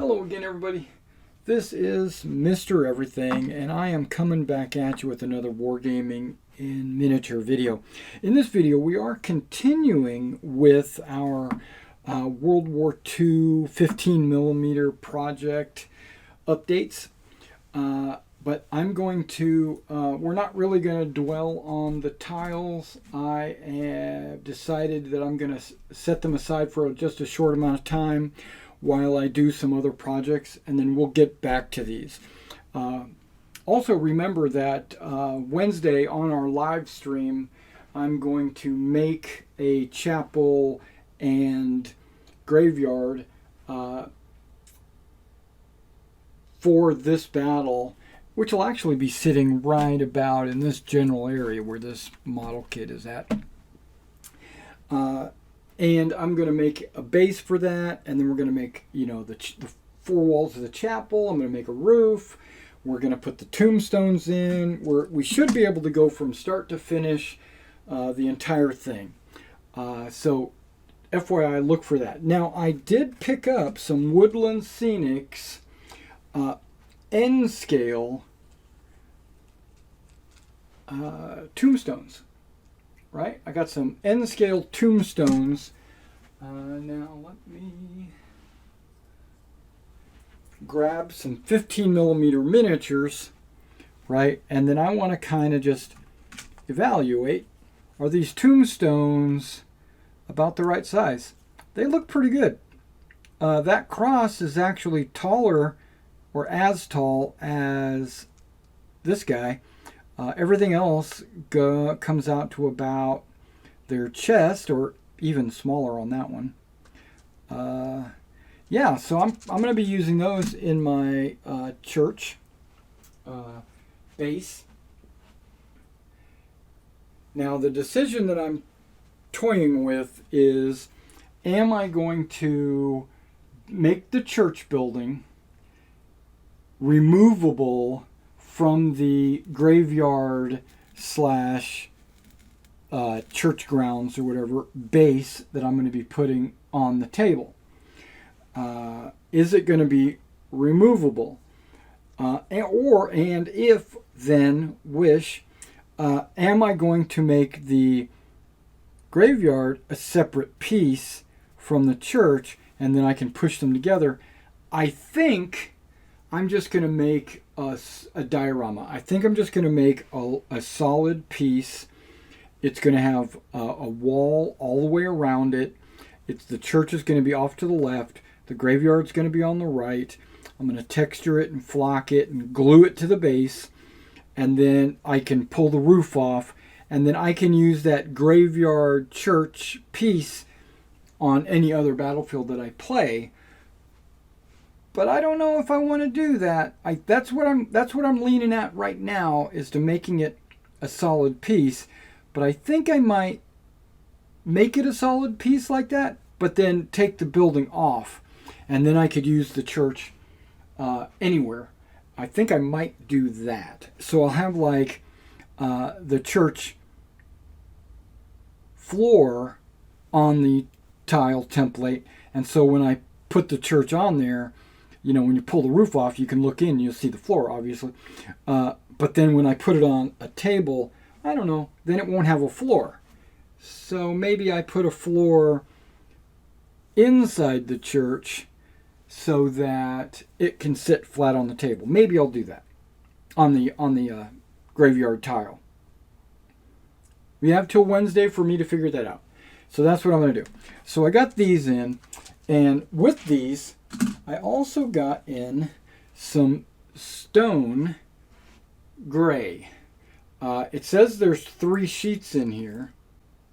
Hello again, everybody. This is Mr. Everything, and I am coming back at you with another Wargaming in miniature video. In this video, we are continuing with our World War II 15mm project updates. But I'm going to, we're not really going to dwell on the tiles. I have decided that I'm going to set them aside for just a short amount of time while I do some other projects, and then we'll get back to these. Also remember that Wednesday on our live stream, I'm going to make a chapel and graveyard for this battle, which will actually be sitting right about in this general area where this model kit is at. And I'm going to make a base for that, and then we're going to make, you know, the four walls of the chapel. I'm going to make a roof. We're going to put the tombstones in. We should be able to go from start to finish the entire thing. So FYI, look for that. Now, I did pick up some Woodland Scenics N scale tombstones. Right? I got some N scale tombstones. Now let me grab some 15mm miniatures, right? And then I want to kind of just evaluate, are these tombstones about the right size? They look pretty good. That cross is actually taller, or as tall as this guy. Everything else comes out to about their chest, or even smaller on that one. Yeah, so I'm going to be using those in my church base. Now, the decision that I'm toying with is, am I going to make the church building removable from the graveyard slash church grounds or whatever base that I'm going to be putting on the table? Is it going to be removable? And if then am I going to make the graveyard a separate piece from the church, and then I can push them together? I think I'm just going to make a diorama. I think I'm just going to make a solid piece. It's going to have a wall all the way around it. The church is going to be off to the left. The graveyard's going to be on the right. I'm going to texture it and flock it and glue it to the base. And then I can pull the roof off. And then I can use that graveyard church piece on any other battlefield that I play. But I don't know if I want to do that. That's what I'm leaning at right now, is to making it a solid piece. But I think I might make it a solid piece like that, but then take the building off, and then I could use the church anywhere. I think I might do that. So I'll have like the church floor on the tile template, and so when I put the church on there, you know, when you pull the roof off, you can look in, you'll see the floor, obviously. But then when I put it on a table, I don't know, then it won't have a floor. So maybe I put a floor inside the church so that it can sit flat on the table. Maybe I'll do that on the graveyard tile. We have till Wednesday for me to figure that out. So that's what I'm going to do. So I got these in, and with these, I also got in some stone gray. It says there's 3 sheets in here.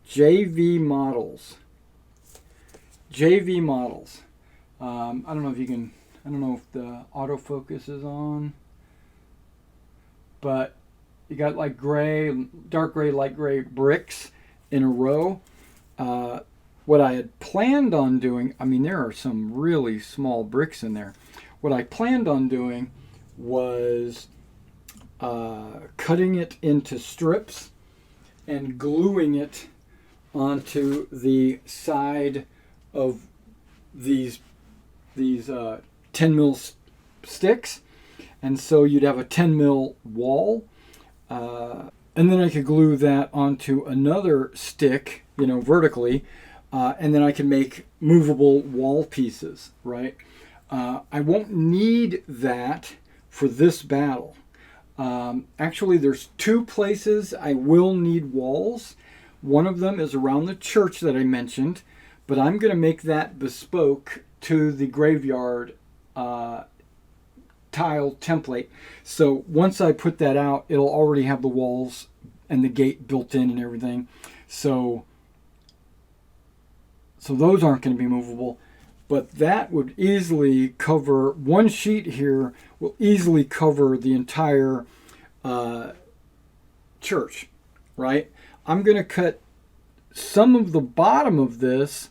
JV models. JV models. I don't know if you can, I don't know if the autofocus is on, but you got like gray, dark gray, light gray bricks in a row. What I had planned on doing, I mean, there are some really small bricks in there. What I planned on doing was cutting it into strips and gluing it onto the side of these 10 mil sticks, and so you'd have a 10 mil wall, and then I could glue that onto another stick, vertically, and then I can make movable wall pieces, right? I won't need that for this battle. Actually, there's 2 places I will need walls. One of them is around the church that I mentioned, but I'm going to make that bespoke to the graveyard tile template. So once I put that out, it'll already have the walls and the gate built in and everything. So those aren't going to be movable. But that would easily cover, one sheet here will easily cover the entire church, right? I'm going to cut some of the bottom of this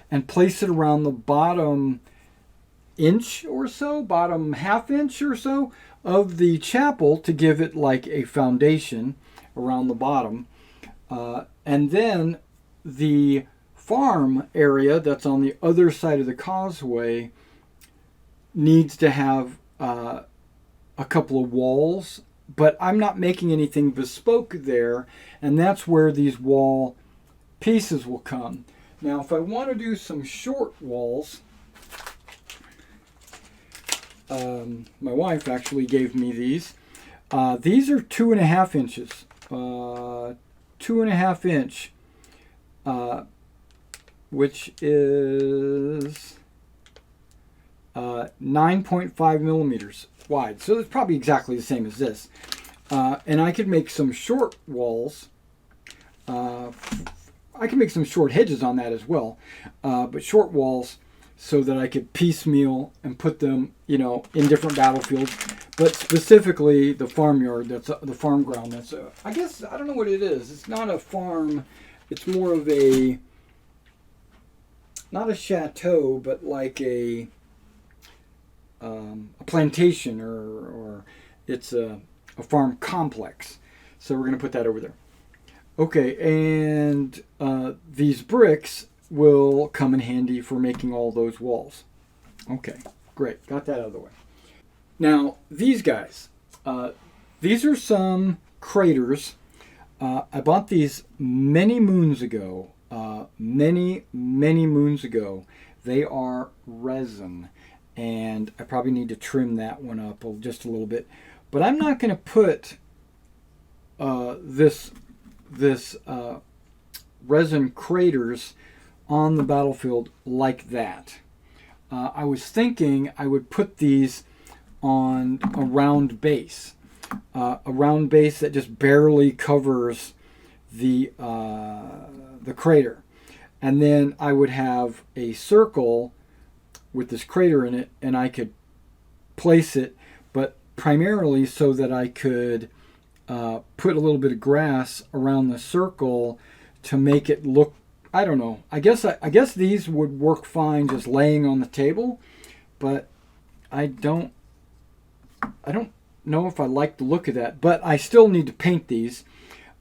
and place it around the bottom inch or so, bottom half inch or so of the chapel to give it like a foundation around the bottom. And then the farm area that's on the other side of the causeway needs to have a couple of walls, but I'm not making anything bespoke there, and that's where these wall pieces will come. Now, if I want to do some short walls, my wife actually gave me these. These are 2.5 inches. 2.5 inch. Which is 9.5 millimeters wide. So it's probably exactly the same as this. And I could make some short walls. I can make some short hedges on that as well. But short walls so that I could piecemeal and put them, in different battlefields. But specifically the farmyard, that's the farm ground. That's I guess, I don't know what it is. It's not a farm. It's more of a, not a chateau, but like a plantation, or it's a farm complex. So we're going to put that over there. Okay, and these bricks will come in handy for making all those walls. Okay, great. Got that out of the way. Now, these guys. These are some craters. I bought these many moons ago. Many moons ago. They are resin, and I probably need to trim that one up just a little bit. But I'm not going to put this resin craters on the battlefield like that. I was thinking I would put these on a round base. A round base that just barely covers the crater. And then I would have a circle with this crater in it, and I could place it, but primarily so that I could put a little bit of grass around the circle to make it look, I don't know. I guess these would work fine just laying on the table, but I don't know if I like the look of that. But I still need to paint these.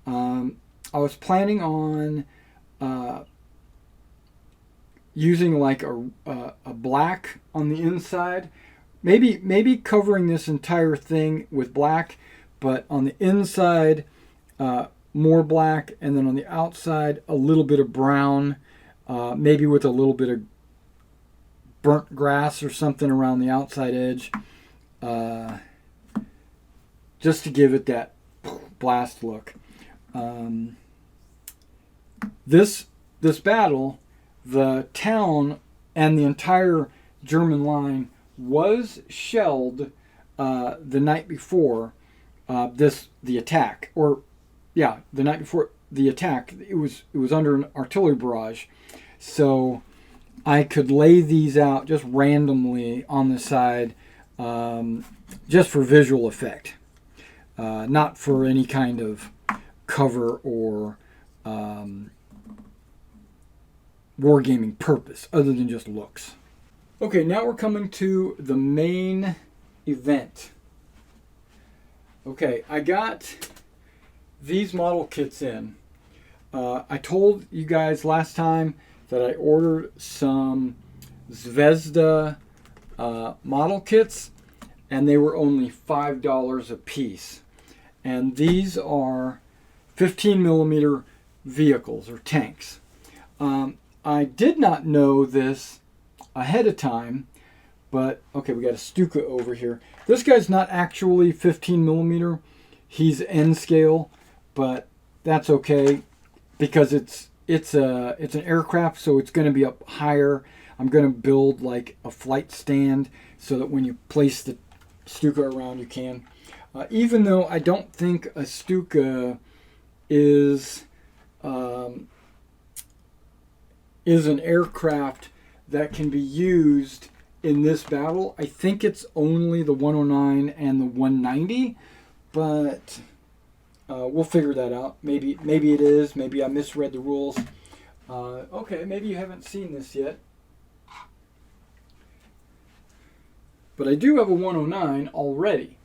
I was planning on using like a black on the inside, maybe covering this entire thing with black, but on the inside more black, and then on the outside a little bit of brown, maybe with a little bit of burnt grass or something around the outside edge, just to give it that blast look. This battle, the town and the entire German line was shelled the night before the attack, the night before the attack. It was under an artillery barrage, so I could lay these out just randomly on the side, just for visual effect, not for any kind of cover or wargaming purpose, other than just looks. Okay, now we're coming to the main event. Okay, I got these model kits in. I told you guys last time that I ordered some Zvezda model kits, and they were only $5 a piece. And these are 15 millimeter vehicles or tanks. I did not know this ahead of time, but okay, we got a Stuka over here. This guy's not actually 15 millimeter. He's N scale, but that's okay because it's an aircraft, so it's going to be up higher. I'm going to build like a flight stand so that when you place the Stuka around, you can. Even though I don't think a Stuka is an aircraft that can be used in this battle. I think it's only the 109 and the 190, but we'll figure that out. Maybe it is. Maybe I misread the rules. Okay, maybe you haven't seen this yet. But I do have a 109 already.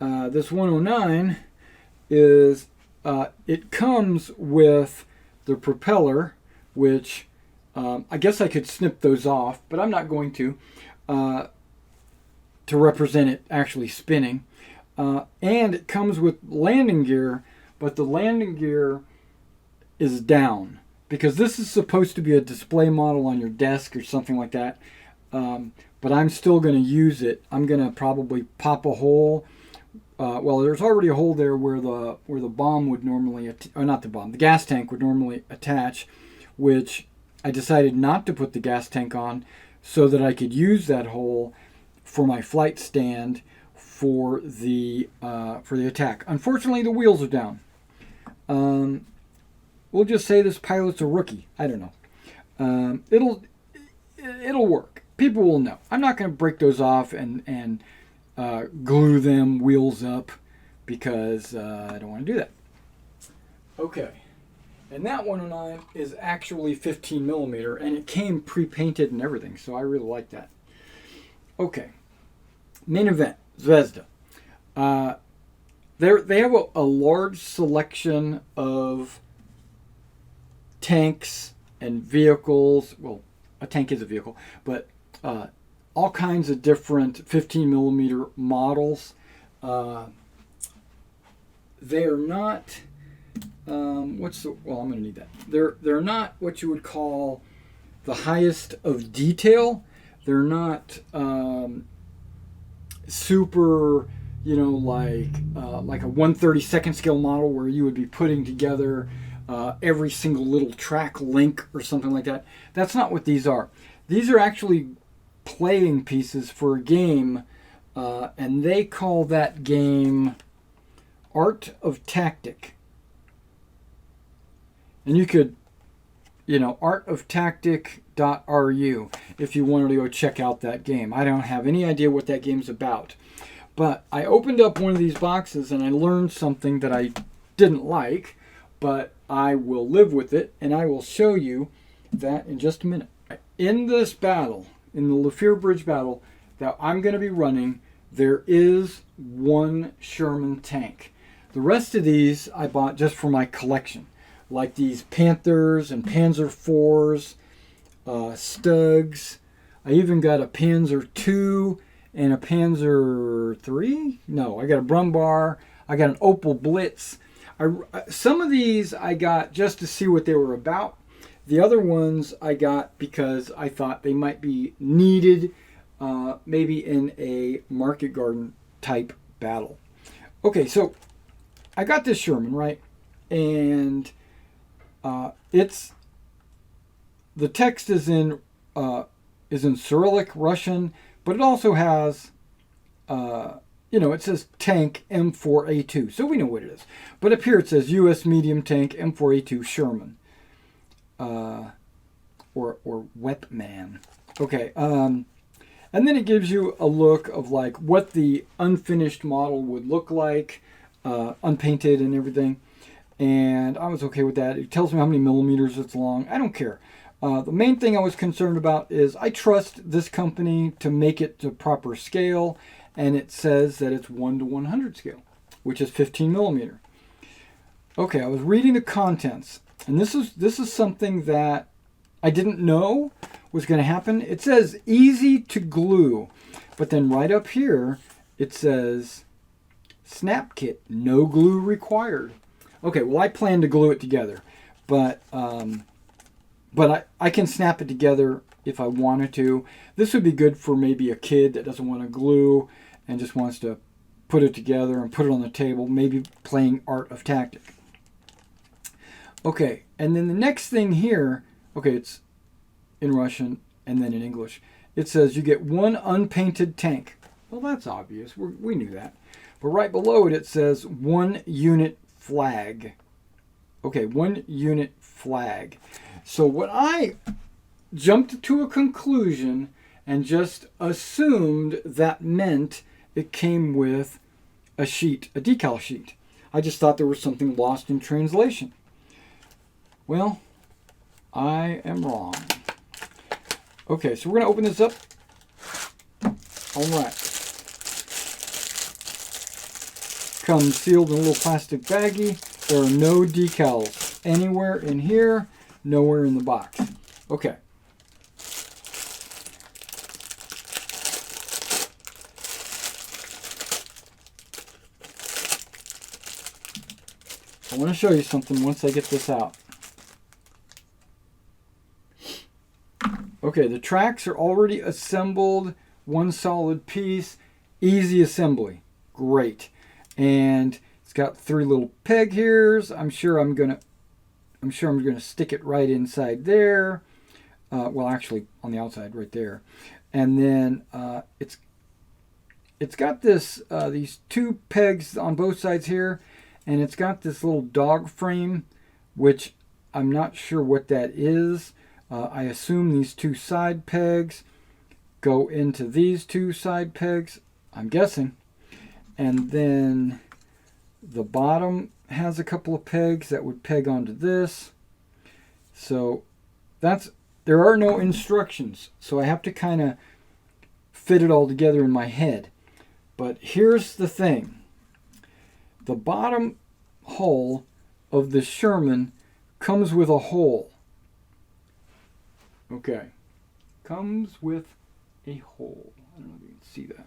This 109 is, it comes with the propeller, which I guess I could snip those off, but I'm not going to represent it actually spinning. And it comes with landing gear, but the landing gear is down because this is supposed to be a display model on your desk or something like that. But I'm still going to use it. I'm going to probably pop a hole. Well, there's already a hole there where the bomb would normally, or not the bomb, the gas tank would normally attach, which I decided not to put the gas tank on so that I could use that hole for my flight stand for the attack. Unfortunately, the wheels are down. We'll just say this pilot's a rookie. I don't know. It'll work. People will know. I'm not going to break those off and glue them wheels up because I don't want to do that. Okay. And that 109 is actually 15 millimeter, and it came pre-painted and everything, so I really like that. Okay. Main event, Zvezda. They have a large selection of tanks and vehicles. Well, a tank is a vehicle, but all kinds of different 15 millimeter models. They are not I'm going to need that. They're not what you would call the highest of detail. They're not super, like a 1/32 scale model where you would be putting together every single little track link or something like that. That's not what these are. These are actually playing pieces for a game, and they call that game Art of Tactic. And you could, artoftactic.ru if you wanted to go check out that game. I don't have any idea what that game's about. But I opened up one of these boxes and I learned something that I didn't like, but I will live with it, and I will show you that in just a minute. In this battle, in the Lafayette Bridge battle that I'm going to be running, there is one Sherman tank. The rest of these I bought just for my collection, like these Panthers and Panzer IVs, Stugs. I even got a Panzer II and a Panzer III. No, I got a Brumbar. I got an Opel Blitz. Some of these I got just to see what they were about. The other ones I got because I thought they might be needed, maybe in a market garden type battle. Okay, so I got this Sherman, right? And it's, the text is in Cyrillic Russian, but it also has, it says tank M4A2, so we know what it is. But up here it says U.S. medium tank M4A2 Sherman, or Wepman. Okay, and then it gives you a look of like what the unfinished model would look like, unpainted and everything. And I was okay with that. It tells me how many millimeters it's long. I don't care. The main thing I was concerned about is I trust this company to make it to proper scale, and it says that it's 1:100 scale, which is 15 millimeter. Okay, I was reading the contents, and this is something that I didn't know was going to happen. It says easy to glue, but then right up here it says snap kit, no glue required. Okay, well I plan to glue it together, but I can snap it together if I wanted to. This would be good for maybe a kid that doesn't want to glue and just wants to put it together and put it on the table, maybe playing Art of Tactic. Okay, and then the next thing here, okay, it's in Russian and then in English. It says you get one unpainted tank. Well, that's obvious. We knew that. But right below it, it says 1 unit flag. Okay, 1 unit flag. So what I jumped to a conclusion and just assumed that meant it came with a sheet, a decal sheet. I just thought there was something lost in translation. Well, I am wrong. Okay, so we're going to open this up. All right. Comes sealed in a little plastic baggie. There are no decals anywhere in here, nowhere in the box. Okay. I want to show you something once I get this out. Okay, the tracks are already assembled, one solid piece, easy assembly. Great. And it's got 3 little peg here's. I'm sure I'm gonna stick it right inside there. Well, actually on the outside right there. And then it's got this these 2 pegs on both sides here, and it's got this little dog frame, which I'm not sure what that is. I assume these 2 side pegs go into these 2 side pegs, I'm guessing. And then the bottom has a couple of pegs that would peg onto this. So there are no instructions, so I have to kind of fit it all together in my head. But here's the thing. The bottom hull of the Sherman comes with a hole. Okay. Comes with a hole. I don't know if you can see that.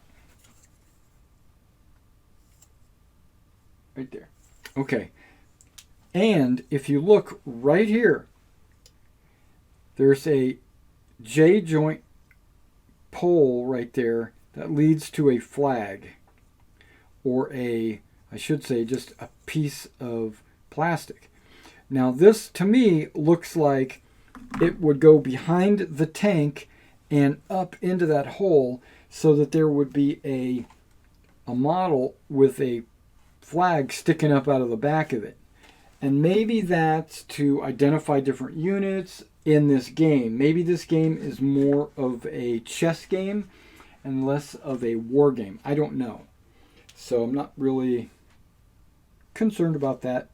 Right there. Okay. And if you look right here, there's a J-joint pole right there that leads to a flag, or I should say just a piece of plastic. Now this to me looks like it would go behind the tank and up into that hole, so that there would be a model with a flag sticking up out of the back of it. And maybe that's to identify different units in this game. Maybe this game is more of a chess game and less of a war game. I don't know. So I'm not really concerned about that.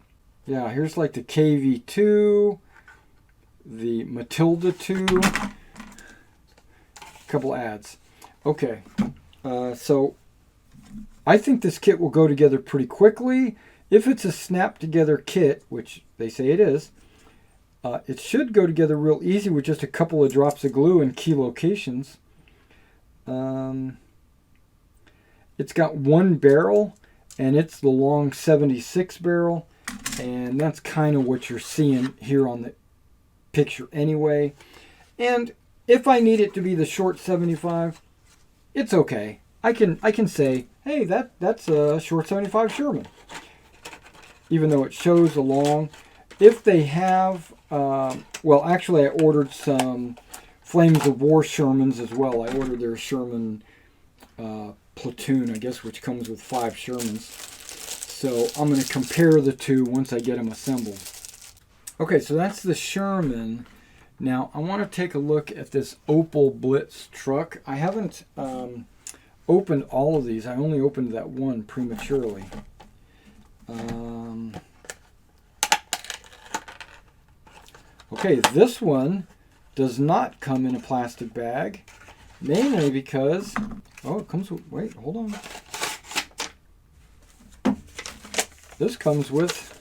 Yeah, here's like the KV2, the Matilda 2, a couple ads. Okay, so I think this kit will go together pretty quickly. If it's a snap together kit, which they say it is, it should go together real easy with just a couple of drops of glue in key locations. It's got 1 barrel, and it's the long 76 barrel, and that's kind of what you're seeing here on the picture anyway. And if I need it to be the short 75, it's okay. I can say, hey, that's a short 75 Sherman, even though it shows a long. If they have, well, actually, I ordered some Flames of War Shermans as well. I ordered their Sherman platoon, I guess, which comes with 5 Shermans. So I'm going to compare the two once I get them assembled. Okay, so that's the Sherman. Now, I want to take a look at this Opel Blitz truck. I haven't opened all of these. I only opened that one prematurely. Okay, this one does not come in a plastic bag, mainly because, oh, it comes with, wait, hold on. This comes with,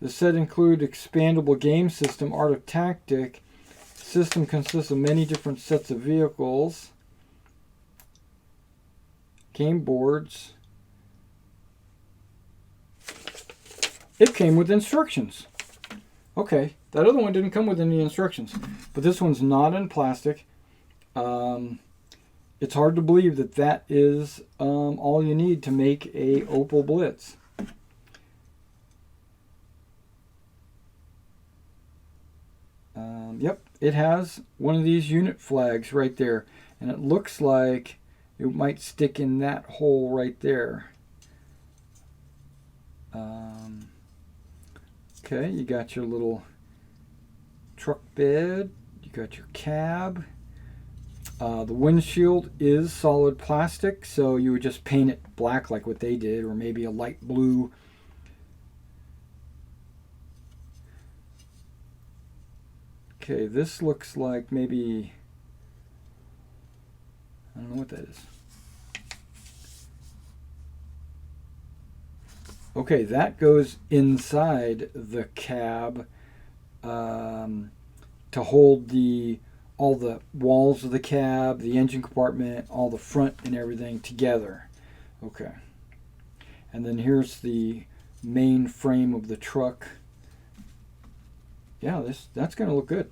the set include expandable game system, Art of Tactic, system consists of many different sets of vehicles, game boards. It came with instructions. Okay, that other one didn't come with any instructions, but this one's not in plastic. It's hard to believe that that is all you need to make a Opel Blitz. Yep, it has one of these unit flags right there, and it looks like it might stick in that hole right there. Okay, you got your little truck bed, you got your cab. The windshield is solid plastic, so you would just paint it black like what they did, or maybe a light blue. Okay, this looks like maybe, I don't know what that is. Okay, that goes inside the cab to hold all the walls of the cab, the engine compartment, all the front and everything together. Okay. And then here's the main frame of the truck. Yeah, that's going to look good.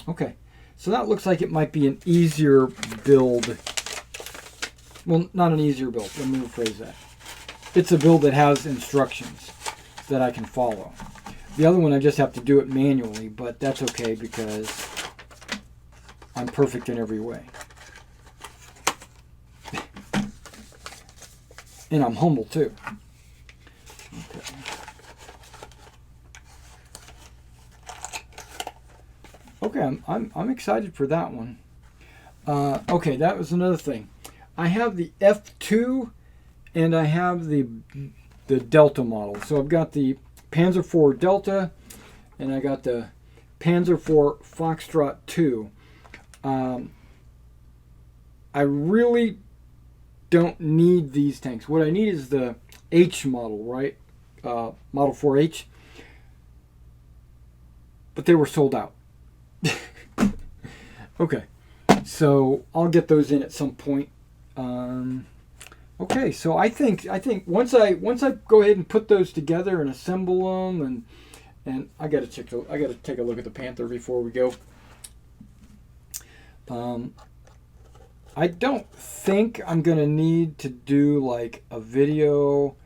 Okay. So that looks like it might be an easier build. Well, not an easier build. Let me rephrase that. It's a build that has instructions that I can follow. The other one, I just have to do it manually, but that's okay because I'm perfect in every way. And I'm humble too. Okay. Okay, I'm excited for that one. Okay, that was another thing. I have the F2 and I have the Delta model. So I've got the Panzer IV Delta and I got the Panzer IV Foxtrot 2. I really don't need these tanks. What I need is the H model, right? Model 4H. But they were sold out. Okay, so I'll get those in at some point. Okay, so I think once I go ahead and put those together and assemble them, and I gotta take a look at the Panther before we go. I don't think I'm gonna need to do like a video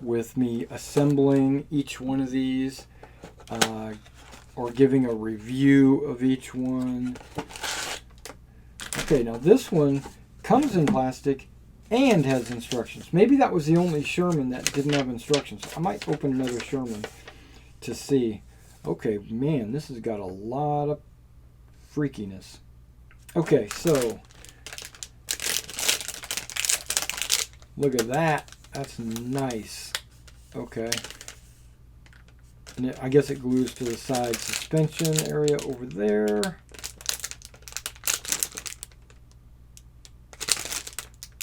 with me assembling each one of these, or giving a review of each one. Okay, now this one comes in plastic and has instructions. Maybe that was the only Sherman that didn't have instructions. I might open another Sherman to see. Okay, man, this has got a lot of freakiness. Okay, so look at that. That's nice. Okay. And I guess it glues to the side suspension area over there.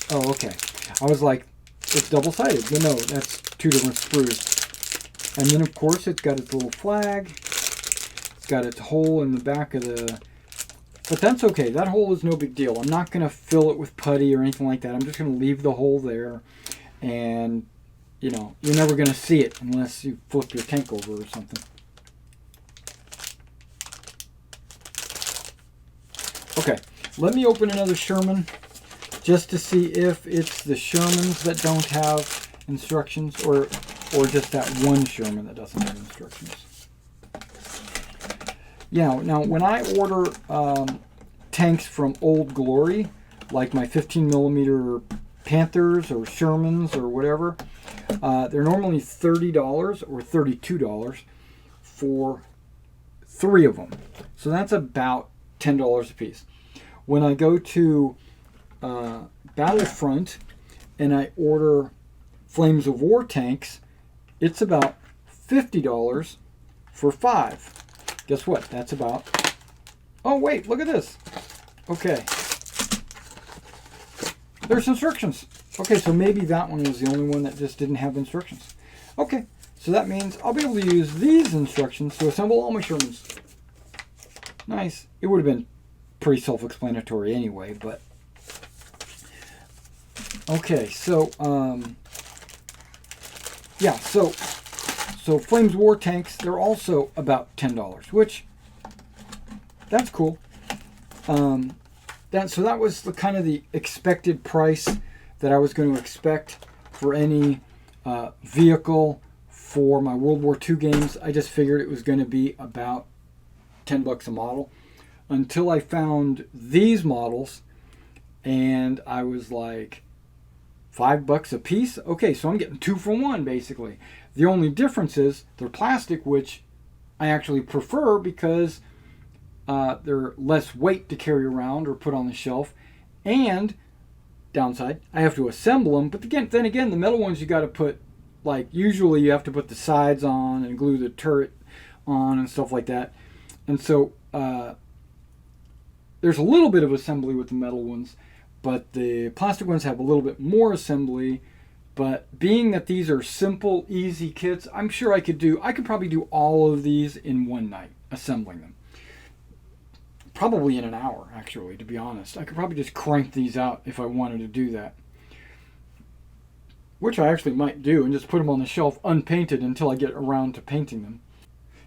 Oh, okay. I was like, it's double-sided. But no, that's two different sprues. And then, of course, it's got its little flag. It's got its hole in the back of the... But that's okay. That hole is no big deal. I'm not going to fill it with putty or anything like that. I'm just going to leave the hole there. And, you know, you're never going to see it unless you flip your tank over or something. Okay. Let me open another Sherman just to see if it's the Shermans that don't have instructions or just that one Sherman that doesn't have instructions. Yeah, now when I order tanks from Old Glory, like my 15mm Panthers or Shermans or whatever, they're normally $30 or $32 for 3 of them. So that's about $10 a piece. When I go to Battlefront and I order Flames of War tanks, it's about $50 for 5. Guess what? That's about... Oh, wait, look at this. Okay. There's instructions. Okay, so maybe that one was the only one that just didn't have instructions. Okay, so that means I'll be able to use these instructions to assemble all my Shermans. nice. It would have been pretty self-explanatory anyway, but okay. So yeah, so Flames War tanks, they're also about $10, which that's cool. That was the kind of the expected price that I was going to expect for any vehicle for my World War II games. I just figured it was going to be about $10 a model until I found these models, and I was like, $5 a piece? Okay, so I'm getting 2 for 1 basically. The only difference is they're plastic, which I actually prefer because they're less weight to carry around or put on the shelf. And downside, I have to assemble them. But then again, the metal ones you got to put, like usually you have to put the sides on and glue the turret on and stuff like that. And so there's a little bit of assembly with the metal ones, but the plastic ones have a little bit more assembly. But being that these are simple, easy kits, I'm sure I could probably do all of these in one night, assembling them. Probably in an hour, actually, to be honest. I could probably just crank these out if I wanted to do that. Which I actually might do, and just put them on the shelf unpainted until I get around to painting them.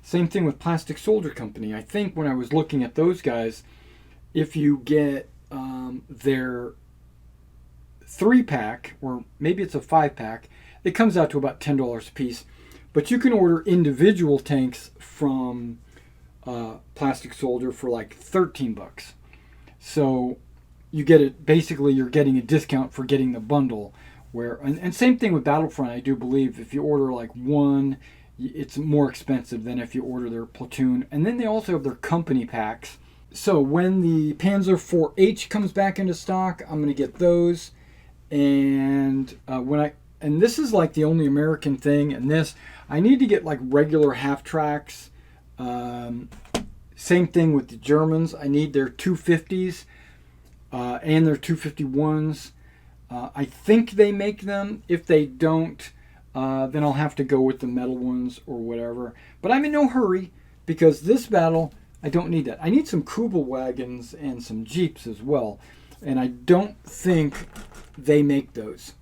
Same thing with Plastic Soldier Company. I think when I was looking at those guys, if you get their 3-pack, or maybe it's a 5-pack, it comes out to about $10 a piece. But you can order individual tanks from Plastic Soldier for like $13. So you get it, basically you're getting a discount for getting the bundle. And same thing with Battlefront, I do believe. If you order like one, it's more expensive than if you order their platoon. And then they also have their company packs. So when the Panzer IV-H comes back into stock, I'm going to get those. And and this is like the only American thing. And this, I need to get like regular half tracks. Same thing with the Germans. I need their 250s and their 251s. I think they make them. If they don't, then I'll have to go with the metal ones or whatever. But I'm in no hurry because this battle, I don't need that. I need some Kubel wagons and some Jeeps as well. And I don't think they make those.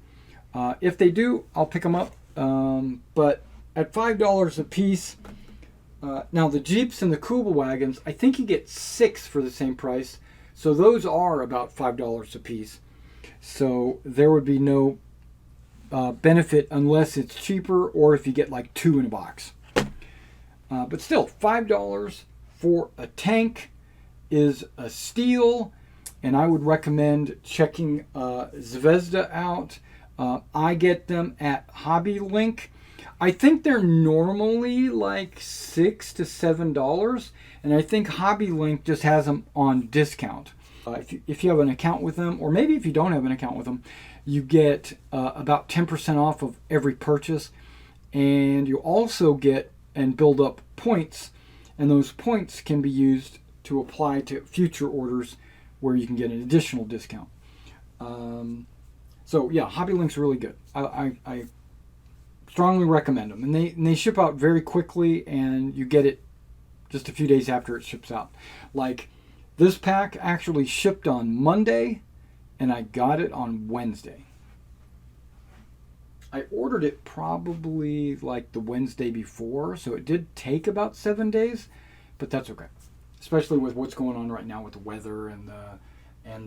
If they do, I'll pick them up. But at $5 a piece, now the Jeeps and the Kubel wagons, I think you get 6 for the same price. So those are about $5 a piece. So there would be no benefit unless it's cheaper or if you get like 2 in a box. But still, $5 for a tank is a steal, and I would recommend checking Zvezda out. I get them at Hobby Link. I think they're normally like $6 to $7, and I think Hobby Link just has them on discount. If you have an account with them, or maybe if you don't have an account with them, you get about 10% off of every purchase, and you also get and build up points, and those points can be used to apply to future orders where you can get an additional discount. So yeah, Hobby Link's really good. I strongly recommend them, and they ship out very quickly, and you get it just a few days after it ships out. Like this pack actually shipped on Monday, and I got it on Wednesday. I ordered it probably like the Wednesday before, so it did take about 7 days, but that's okay. Especially with what's going on right now with the weather and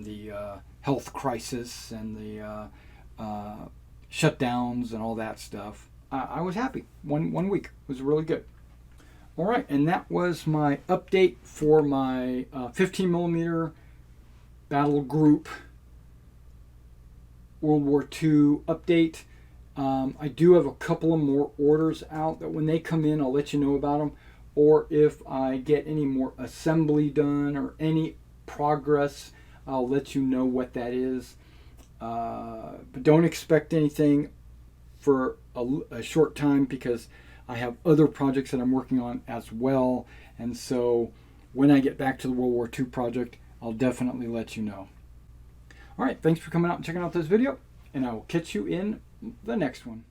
the health crisis and the shutdowns and all that stuff. I was happy. One week was really good. All right, and that was my update for my 15mm battle group World War II update. I do have a couple of more orders out that when they come in, I'll let you know about them. Or if I get any more assembly done or any progress, I'll let you know what that is. But don't expect anything for a short time because I have other projects that I'm working on as well. And so when I get back to the World War II project, I'll definitely let you know. All right, thanks for coming out and checking out this video, and I will catch you in the next one.